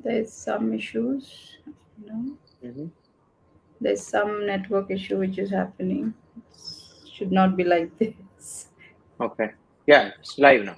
There's some issues. No, Hmm. there's some network issue which is happening. Should not be like this. Okay. Yeah, it's live now.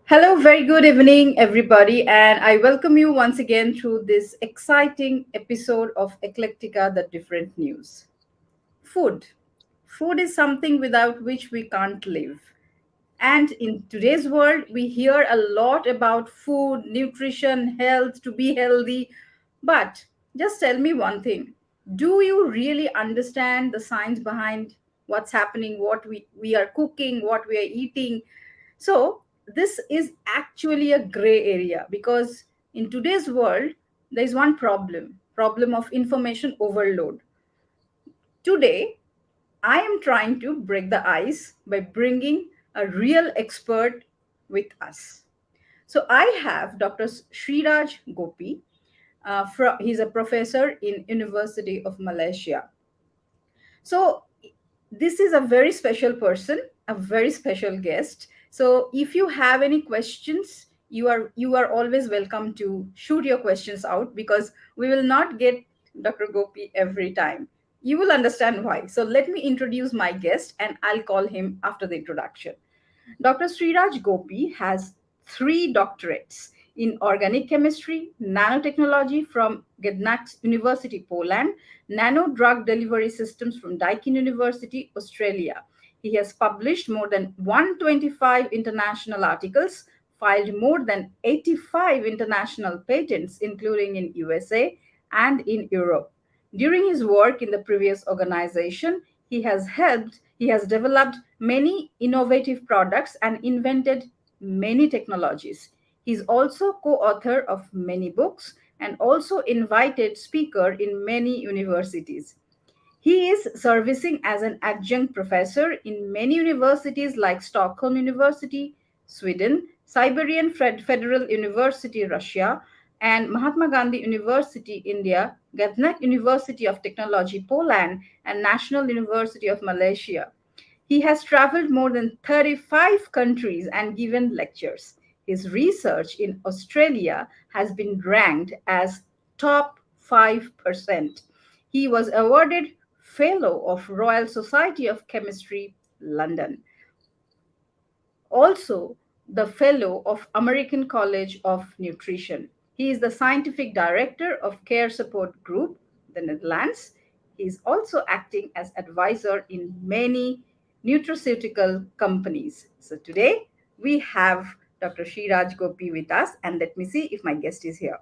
Hello, very good evening, everybody, and I welcome you once again through this exciting episode of Eclectica, the Different News. Food. Food is something without which we can't live. And in today's world, we hear a lot about food, nutrition, health, to be healthy. But just tell me one thing, do you really understand the science behind what's happening, what we are cooking, what we are eating? So, this is actually a gray area because in today's world, there is one problem of information overload. Today, I am trying to break the ice by bringing a real expert with us. So I have Dr. Sreeraj Gopi. He's a professor in University of Malaysia. So this is a very special person, a very special guest. So if you have any questions, you are always welcome to shoot your questions out because we will not get Dr. Gopi every time. You will understand why. So let me introduce my guest and I'll call him after the introduction. Dr. Sreeraj Gopi has three doctorates in organic chemistry, nanotechnology from Gednach University, Poland, nano drug delivery systems from Deakin University, Australia. He has published more than 125 international articles, filed more than 85 international patents, including in USA and in Europe. During his work in the previous organization, he has developed many innovative products and invented many technologies. He's also co-author of many books and also invited speaker in many universities. He is servicing as an adjunct professor in many universities like Stockholm University, Sweden, Siberian Federal University, Russia, and Mahatma Gandhi University, India, Gaznak University of Technology, Poland, and National University of Malaysia. He has traveled more than 35 countries and given lectures. His research in Australia has been ranked as top 5%. He was awarded Fellow of Royal Society of Chemistry, London. Also, the Fellow of American College of Nutrition. He is the Scientific Director of Care Support Group, the Netherlands. He is also acting as advisor in many nutraceutical companies. So today we have Dr. Sreeraj Gopi with us, and let me see if my guest is here.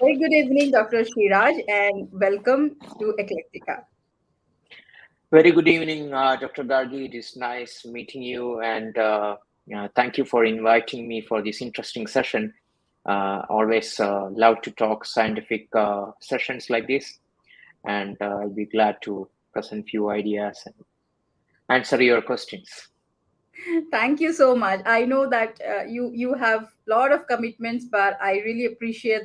Very good evening, Dr. Sreeraj, and welcome to Eclectica. Very good evening, Dr. Gargi. It is nice meeting you, and thank you for inviting me for this interesting session. Always love to talk scientific sessions like this, and I'll be glad to present few ideas and answer your questions. Thank you so much. I know that you have a lot of commitments, but I really appreciate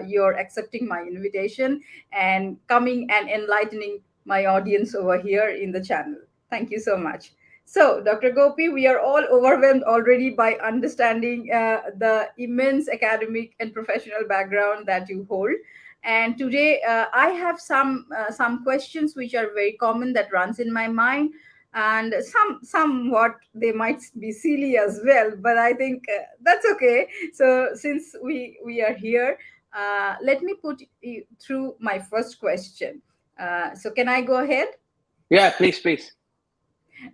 your accepting my invitation and coming and enlightening my audience over here in the channel. Thank you so much. So, Dr. Gopi, we are all overwhelmed already by understanding the immense academic and professional background that you hold. And today, I have some questions which are very common that runs in my mind, and somewhat they might be silly as well, but I think that's okay. So since we are here, let me put you through my first question. So can I go ahead? Yeah, please, please.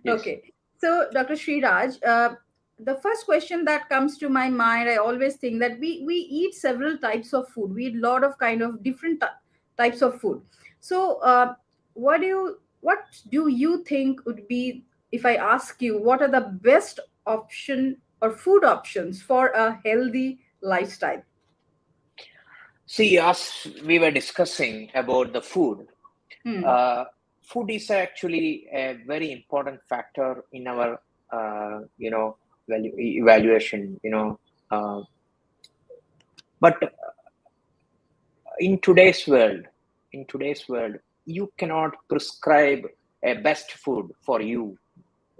Yes. Okay. So Dr. Sreeraj, the first question that comes to my mind, I always think that we eat several types of food. We eat a lot of kind of different types of food. So what do you think would be, if I ask you, what are the best option or food options for a healthy lifestyle? See, as we were discussing about the food, Hmm. uh, food is actually a very important factor in our, evaluation. Uh, but in today's world, in today's world, you cannot prescribe a best food for you.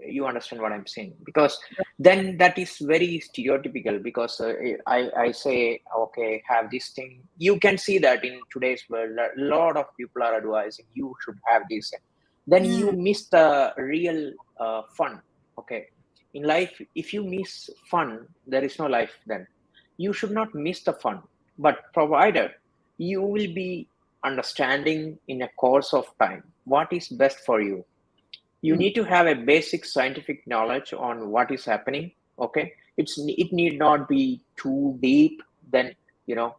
You understand what I'm saying? Because then that is very stereotypical. Because I say, okay, have this thing. You can see that in today's world, a lot of people are advising you should have this. Then you Mm, miss the real fun. Okay, in life, if you miss fun, there is no life. Then you should not miss the fun. But provided you will be understanding in a course of time what is best for you, you mm, need to have a basic scientific knowledge on what is happening. Okay, it need not be too deep. Then, you know,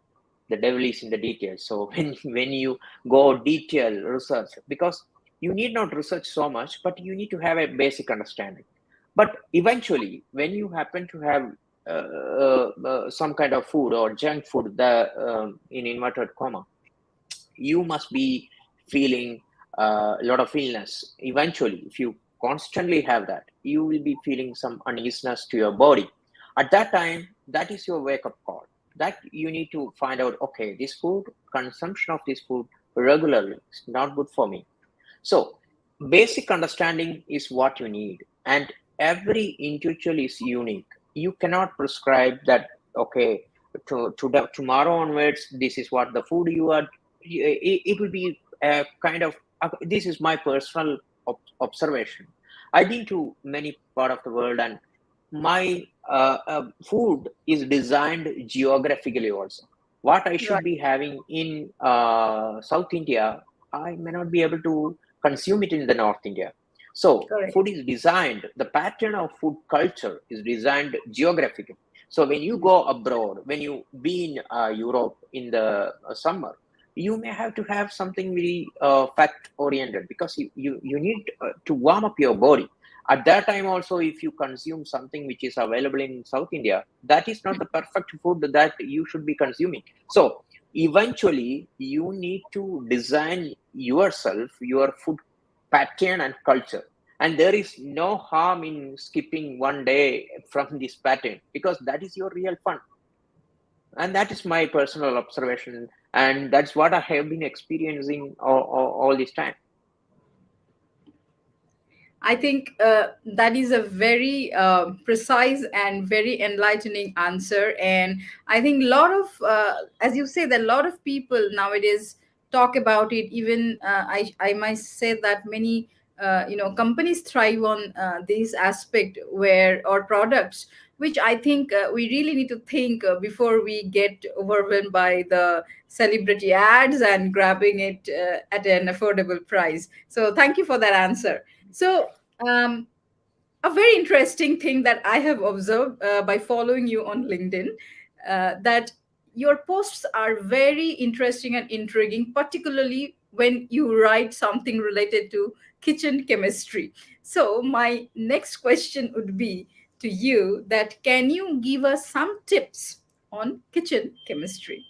the devil is in the details. So when you go detail research, because you need not research so much, but you need to have a basic understanding. But eventually when you happen to have some kind of food or junk food, the in inverted comma, you must be feeling a lot of illness. Eventually, if you constantly have that, you will be feeling some uneasiness to your body. At that time, that is your wake up call. That you need to find out, okay, this food, consumption of this food regularly is not good for me. So, basic understanding is what you need, and every individual is unique. You cannot prescribe that, okay, tomorrow onwards, this is what the food you are. It will be a kind of, this is my personal observation. I've been to many part of the world, and my food is designed geographically also. What I right. should be having in South India, I may not be able to consume it in the North India. So Correct. food is designed, the pattern of food culture is designed geographically. So when you Mm, go abroad, when you be in Europe in the summer, you may have to have something very fact oriented, because you need to warm up your body. At that time also, if you consume something which is available in South India, that is not mm. the perfect food that you should be consuming. So eventually you need to design yourself, your food pattern and culture. And there is no harm in skipping one day from this pattern, because that is your real fun. And that is my personal observation, and that's what I have been experiencing all this time. I think that is a very precise and very enlightening answer. And I think a lot of, as you say, that a lot of people nowadays talk about it. Even I might say that many, companies thrive on this aspect where, or products, which I think we really need to think before we get overwhelmed by the celebrity ads and grabbing it at an affordable price. So thank you for that answer. So, um, a very interesting thing that I have observed by following you on LinkedIn, that your posts are very interesting and intriguing, particularly when you write something related to kitchen chemistry. So, my next question would be to you that can you give us some tips on kitchen chemistry?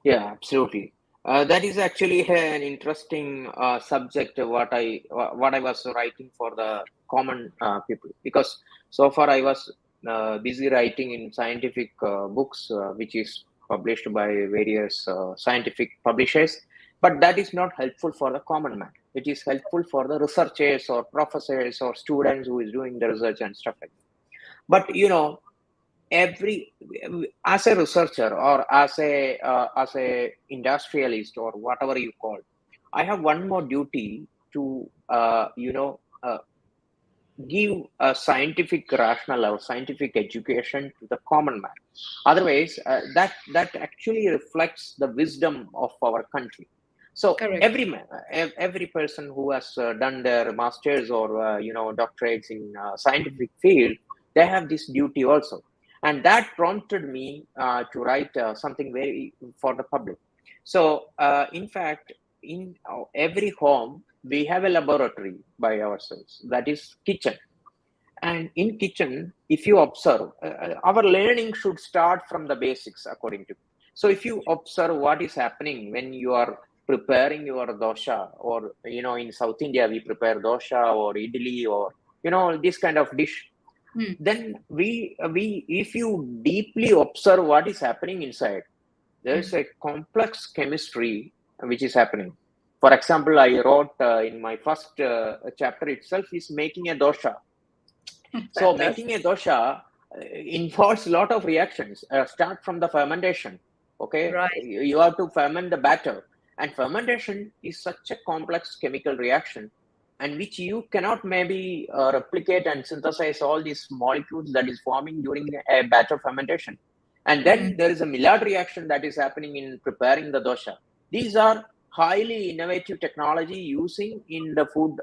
Yeah, absolutely. That is actually an interesting subject. What I was writing for the common people, because so far I was busy writing in scientific books, which is published by various scientific publishers. But that is not helpful for the common man. It is helpful for the researchers or professors or students who is doing the research and stuff like that. But every as a researcher or as a industrialist or whatever you call, I have one more duty to give a scientific rational or scientific education to the common man. Otherwise, that actually reflects the wisdom of our country. So Correct. every person who has done their masters or doctorates in scientific field, they have this duty also, and that prompted me to write something very for the public. So in fact, in every home we have a laboratory by ourselves, that is kitchen. And in kitchen, if you observe, our learning should start from the basics, according to me. So if you observe what is happening when you are preparing your dosha, or in South India we prepare dosha or idli, or this kind of dish, Hmm. then we if you deeply observe what is happening inside, there's Hmm. a complex chemistry which is happening. For example, I wrote in my first chapter itself is making a dosha. So making a Fantastic. dosha involves a lot of reactions. Start from the fermentation. Okay, Right. you have to ferment the batter, and fermentation is such a complex chemical reaction, and which you cannot maybe replicate and synthesize all these molecules that is forming during a batter fermentation. And then Mm, there is a Maillard reaction that is happening in preparing the dosha. These are highly innovative technology using in the food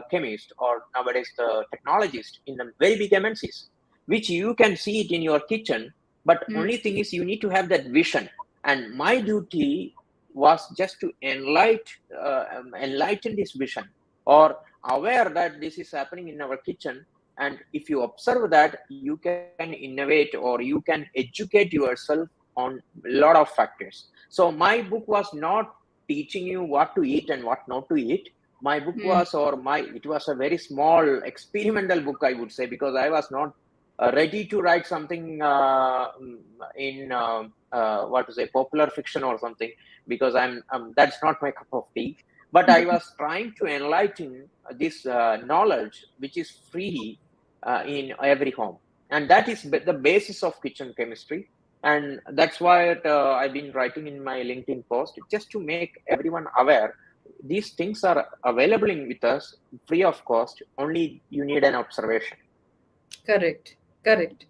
chemist or nowadays the technologist in the very big MNCs, which you can see it in your kitchen. But mm, only thing is you need to have that vision. And my duty was just to enlighten this vision or aware that this is happening in our kitchen. And if you observe that, you can innovate or you can educate yourself on a lot of factors. So my book was not teaching you what to eat and what not to eat. My book mm, was, or my, it was a very small experimental book, I would say, because I was not ready to write something in what to say, popular fiction or something, because that's not my cup of tea. But I was trying to enlighten this knowledge which is free in every home, and that is the basis of kitchen chemistry. And that's why I've been writing in my LinkedIn post, just to make everyone aware these things are available in with us free of cost. Only you need an observation. correct. Correct.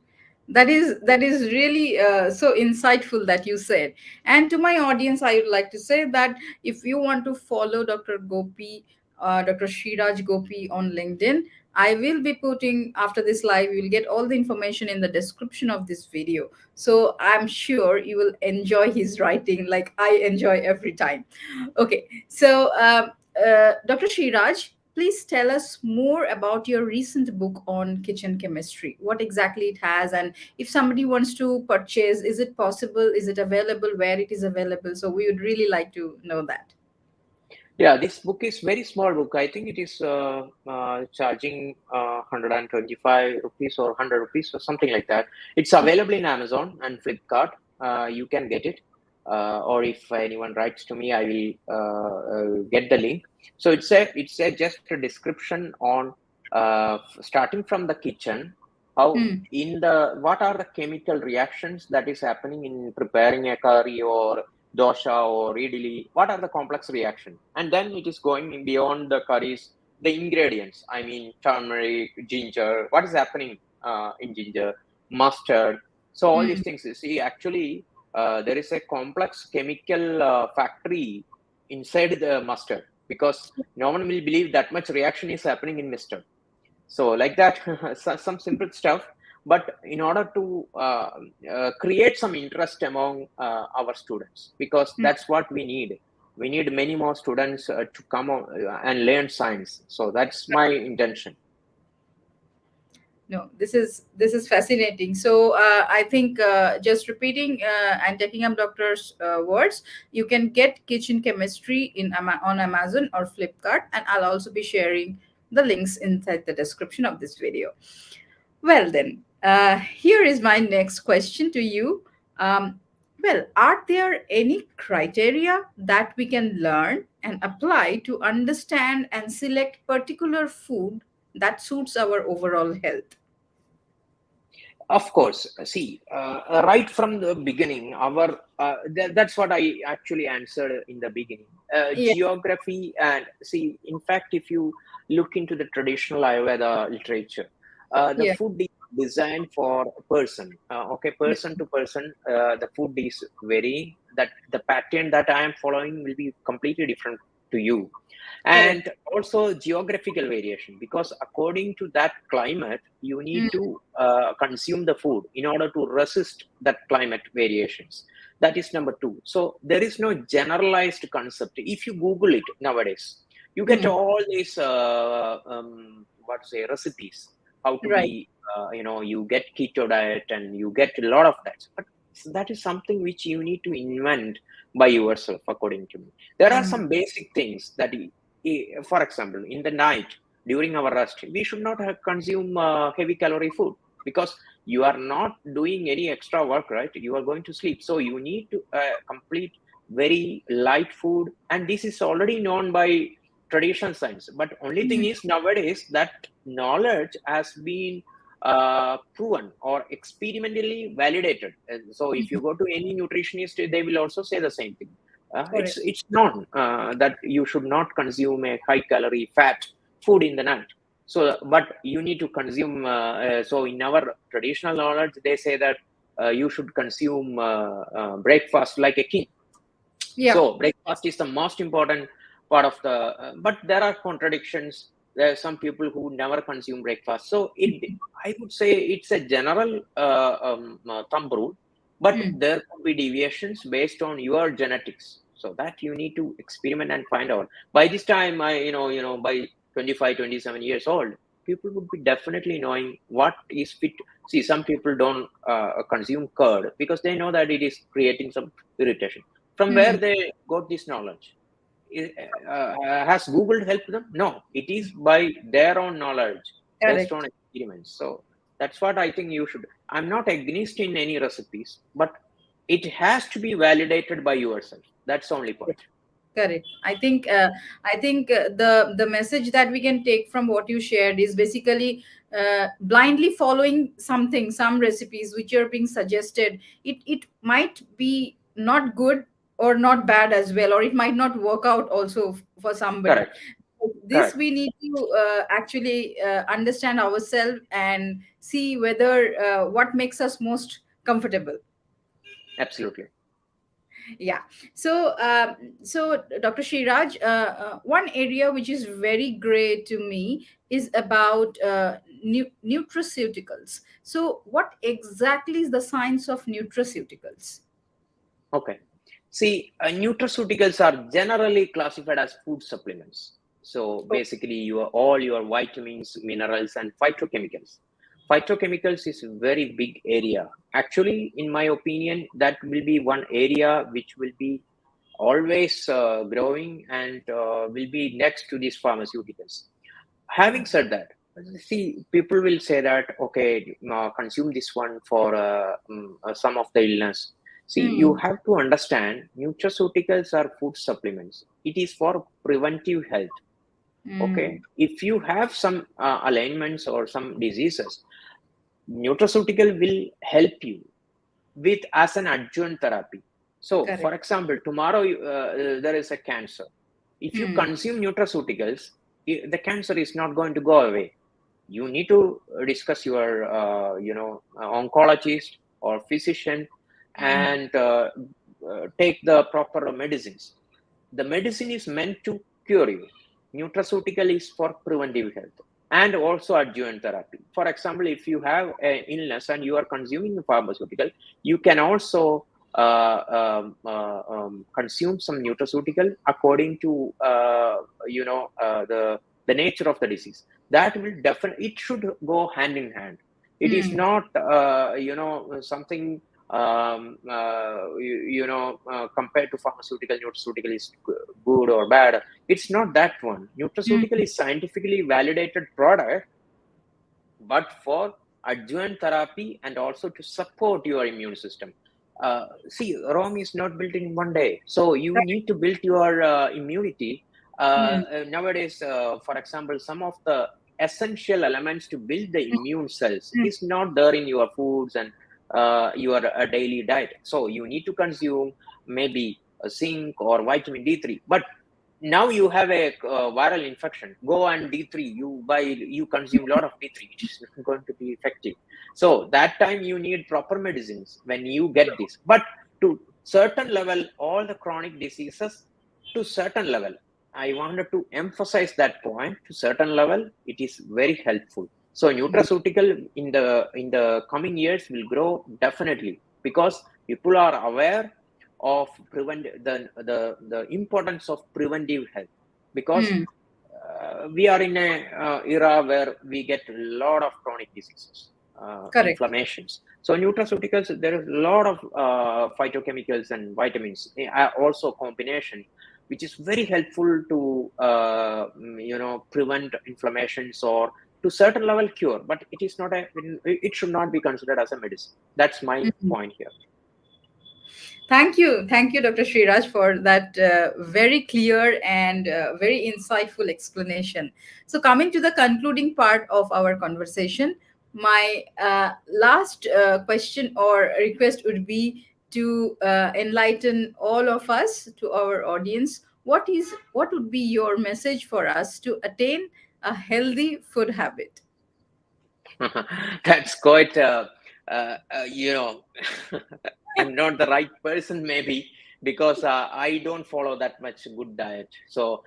That is really so insightful that you said. And to my audience, I would like to say that if you want to follow Dr. Gopi, Dr. Sreeraj Gopi on LinkedIn, I will be putting after this live. You will get all the information in the description of this video. So I'm sure you will enjoy his writing like I enjoy every time. Okay, so Dr. Sriraj, please tell us more about your recent book on kitchen chemistry. What exactly it has, and if somebody wants to purchase, is it possible? Is it available? Where it is available? So we would really like to know that. Yeah, this book is very small book. I think it is charging 125 rupees or 100 rupees or something like that. It's available in Amazon and Flipkart. You can get it. Or if anyone writes to me, I will get the link. So it's a just a description on starting from the kitchen, how Hmm. in the what are the chemical reactions that is happening in preparing a curry or dosha or idli, what are the complex reaction? And then it is going beyond the curries, the ingredients. I mean, turmeric, ginger, what is happening in ginger, mustard. So all these Hmm. things, you see, actually, there is a complex chemical factory inside the mustard, because no one will believe that much reaction is happening in mustard. So like that, some simple stuff. But in order to create some interest among our students, because that's what we need. We need many more students to come and learn science. So that's my intention. No, this is fascinating. So I think just repeating and taking up doctor's words, you can get kitchen chemistry on Amazon or Flipkart, and I'll also be sharing the links inside the description of this video. Well, then, here is my next question to you. Um, well, are there any criteria that we can learn and apply to understand and select particular food that suits our overall health? Of course, see, right from the beginning, that's what I actually answered in the beginning. Yeah, Geography, and see, in fact, if you look into the traditional Ayurveda literature, the yeah, food is designed for a person. Okay, person to person, the food is varying. That the pattern that I am following will be completely different to you. correct. And also geographical variation, because according to that climate you need Mm, to consume the food in order to resist that climate variations. That is number two. So there is no generalized concept. If you google it nowadays, you get mm, all these what to say, recipes, how to right. be you get keto diet and you get a lot of that. But that is something which you need to invent by yourself, according to me. There are Mm, some basic things that for example, in the night during our rest, we should not have consume heavy calorie food, because you are not doing any extra work, right? You are going to sleep, so you need to complete very light food, and this is already known by traditional science. But only thing Mm. is nowadays that knowledge has been proven or experimentally validated. And so if you Mhm. go to any nutritionist, they will also say the same thing. Correct. It's known that you should not consume a high calorie fat food in the night. So, but you need to consume. So, in our traditional knowledge, they say that you should consume breakfast like a king. Yeah. So breakfast is the most important part of the. But there are contradictions. There are some people who never consume breakfast. So I would say it's a general thumb rule, but Mm. there could be deviations based on your genetics. So that you need to experiment and find out. By this time, by 25, 27 years old, people would be definitely knowing what is fit. See, some people don't consume curd because they know that it is creating some irritation. From where Mm. they got this knowledge? Has Google helped them? No, it is by their own knowledge based on Correct. experiments. So that's what I think you should. I'm not against in any recipes, but it has to be validated by yourself. That's the only point. Correct. I think the message that we can take from what you shared is basically blindly following something, some recipes which are being suggested. It might be not good or not bad as well, or it might not work out also for somebody. Correct. This Correct. we need to actually understand ourselves and see whether what makes us most comfortable. Absolutely. Yeah. So Dr. Shiraj, one area which is very great to me is about nutraceuticals. So what exactly is the science of nutraceuticals? Okay. See, nutraceuticals are generally classified as food supplements. So Oh. basically, all your vitamins, minerals, and phytochemicals. Phytochemicals is a very big area. Actually, in my opinion, that will be one area which will be always growing and will be next to these pharmaceuticals. Having said that, see, people will say that okay, consume this one for some of the illness. See, you Mm. have to understand nutraceuticals are food supplements. It is for preventive health. Okay, Mm. if you have some alignments or some diseases, nutraceutical will help you with as an adjuvant therapy. So, Correct. for example, tomorrow there is a cancer. If you Mm. consume nutraceuticals, the cancer is not going to go away. You need to discuss your, oncologist or physician Mm. and take the proper medicines. The medicine is meant to cure you. Nutraceutical is for preventive health and also adjuvant therapy. For example, if you have an illness and you are consuming a pharmaceutical, you can also consume some nutraceutical according to the nature of the disease. That will definitely, it should go hand in hand. It is Mm. not something compared to pharmaceutical. Nutraceutical is good or bad. It's not that one. Nutraceutical Mm. is scientifically validated product, but for adjuvant therapy and also to support your immune system. See, Rome is not built in one day, so you Correct. need to build your immunity. Mm. Nowadays, for example, some of the essential elements to build the immune cells Mm. is not there in your foods and your daily diet. So you need to consume maybe a zinc or vitamin D3, but now you have a viral infection, go and D3, you consume a lot of D3, it is not going to be effective. So that time you need proper medicines when you get this. But to certain level, all the chronic diseases, to certain level, I wanted to emphasize that point, to certain level it is very helpful. So nutraceutical in the coming years will grow definitely, because people are aware of the importance of preventive health, because Mm. we are in a era where we get a lot of chronic diseases, Correct. inflammations. So nutraceuticals, there is a lot of phytochemicals and vitamins, also combination, which is very helpful to prevent inflammations or to certain level cure. But it is not a, it should not be considered as a medicine. That's my Mm. point here. Thank you, Dr. Sriraj, for that very clear and very insightful explanation. So, coming to the concluding part of our conversation, my last question or request would be to enlighten all of us, to our audience. What would be your message for us to attain a healthy food habit? That's quite, you know, I'm not the right person maybe because I don't follow that much good diet. So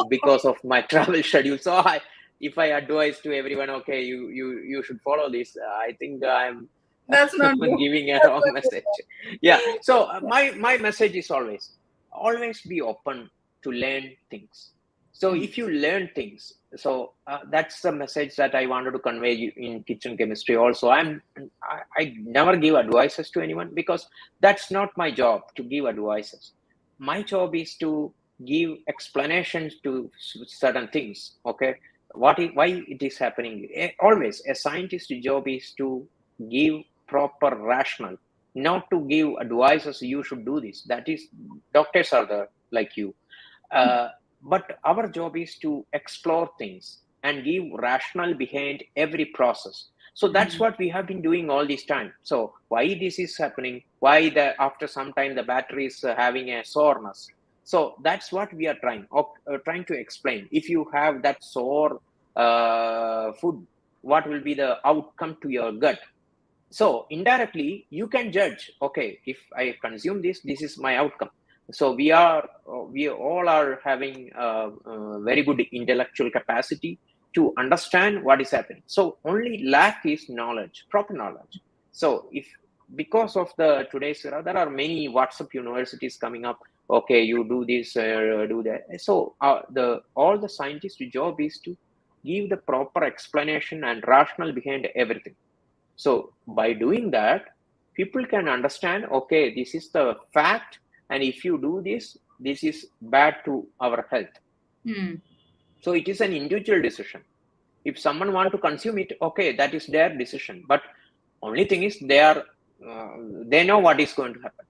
because of my travel schedule, so if I advise to everyone, okay, you should follow this, I think I'm That's not good. giving a wrong message. Yeah. So my message is always be open to learn things. So Mm, if you learn things, so that's the message that I wanted to convey in kitchen chemistry. Also, I never give advices to anyone because that's not my job to give advices. My job is to give explanations to certain things. Okay, why it is happening? Always, a scientist's job is to give proper rational, not to give advices. You should do this. That is, doctors are the like you. Uh, but our job is to explore things and give rationale behind every process. So that's mm, what we have been doing all this time. So why this is happening, why the after some time the battery is having a soreness. So that's what we are trying to explain. If you have that sore food, what will be the outcome to your gut? So indirectly you can judge, okay, if I consume this is my outcome. So we all are having very good intellectual capacity to understand what is happening. So only lack is knowledge, proper knowledge. So if because of the today's era, there are many WhatsApp universities coming up. Okay, you do this, do that. So the all the scientists' job is to give the proper explanation and rationale behind everything. So by doing that, people can understand, okay, this is the fact, and if you do this, this is bad to our health. mm. So it is an individual decision. If someone want to consume it, okay, that is their decision. But only thing is uh, they know what is going to happen.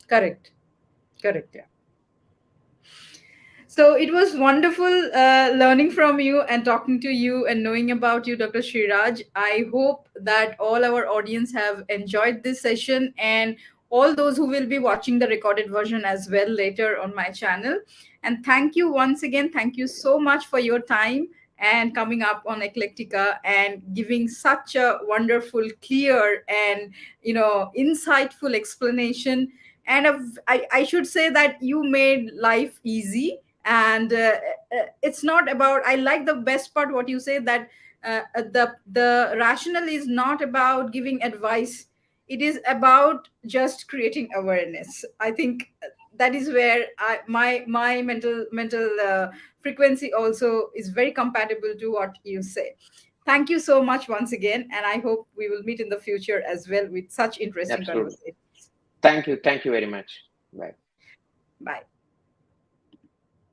Correct. Correct. Yeah. So it was wonderful learning from you and talking to you and knowing about you, Dr. Sriraj. I hope that all our audience have enjoyed this session and all those who will be watching the recorded version as well later on my channel. And thank you once again. Thank you so much for your time and coming up on Eclectica and giving such a wonderful, clear, and insightful explanation. And I should say that you made life easy, and it's not about, I like the best part what you say, that the rationale is not about giving advice, it is about just creating awareness. I think that is where my mental frequency also is very compatible to what you say. Thank you so much once again, and I hope we will meet in the future as well with such interesting Absolutely. conversations. Thank you. Thank you very much. Bye. Bye.